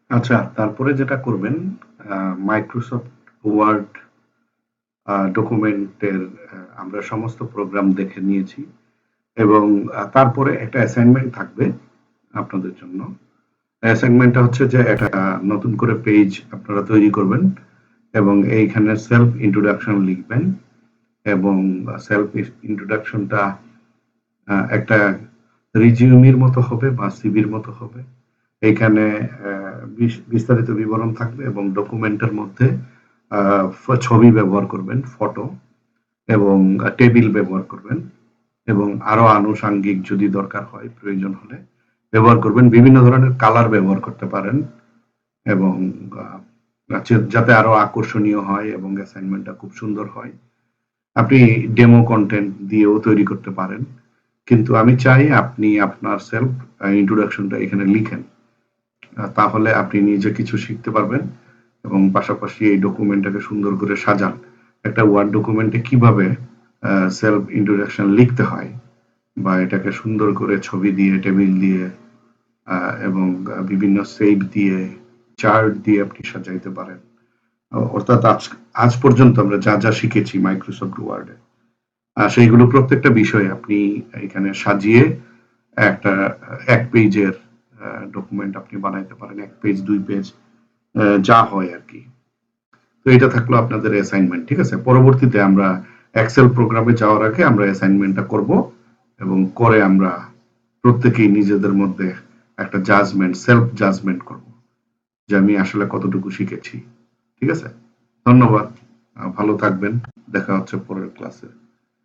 আচ্ছা, তারপরে যেটা করবেন, মাইক্রোসফট ওয়ার্ড ডকুমেন্টের আমরা সমস্ত প্রোগ্রাম দেখে নিয়েছি এবং তারপরে একটা অ্যাসাইনমেন্ট থাকবে আপনাদের জন্য। অ্যাসাইনমেন্টটা হচ্ছে যে একটা নতুন করে পেজ আপনারা তৈরি করবেন এবং এইখানে সেলফ ইন্ট্রোডাকশন লিখবেন এবং সেলফ ইন্ট্রোডাকশনটা একটা রিজিউমির মতো হবে বা সিভির মতো হবে। এইখানে বিস্তারিত বিবরণ থাকবে এবং ডকুমেন্টের মধ্যে ছবি ব্যবহার করবেন, ফটো এবং টেবিল ব্যবহার করবেন এবং আরো আনুষাঙ্গিক যদি দরকার হয়, প্রয়োজন হলে ব্যবহার করবেন। বিভিন্ন ধরনের কালার ব্যবহার করতে পারেন এবং যাতে আরো আকর্ষণীয় হয় এবং অ্যাসাইনমেন্টটা খুব সুন্দর হয়। আপনি ডেমো কন্টেন্ট দিয়েও তৈরি করতে পারেন, কিন্তু আমি চাই আপনি আপনার সেলফ ইন্ট্রোডাকশনটা এখানে লিখেন। তাহলে আপনি নিজে কিছু শিখতে পারবেন এবং পাশাপাশি এই ডকুমেন্টটাকে সুন্দর করে সাজান। একটা ওয়ার্ড ডকুমেন্টে কিভাবে সেলফ ইন্ট্রোডাকশন লিখতে হয় বা এটাকে সুন্দর করে ছবি দিয়ে, টেবিল দিয়ে এবং বিভিন্ন সেভ দিয়ে, চার্ট দিয়ে আপনি সাজাইতে পারেন। অর্থাৎ আজ পর্যন্ত আমরা যা যা শিখেছি মাইক্রোসফট ওয়ার্ডে, সেইগুলো প্রত্যেকটা বিষয় আপনি এখানে সাজিয়ে একটা এক পেজের ডকুমেন্ট আপনি বানাইতে পারেন, ১ পেজ ২ পেজ যা হয় আরকি। তো এটা থাকলো আপনাদের অ্যাসাইনমেন্ট, ঠিক আছে? পরবর্তীতে আমরা এক্সেল প্রোগ্রামে যাওয়ার আগে আমরা অ্যাসাইনমেন্টটা করব এবং করে আমরা প্রত্যেকেই নিজেদের মধ্যে একটা জাজমেন্ট, সেলফ জাজমেন্ট করব যে আমি আসলে কতটুকু শিখেছি। ঠিক আছে? ধন্যবাদ। ভালো থাকবেন। দেখা হচ্ছে পরের ক্লাসে।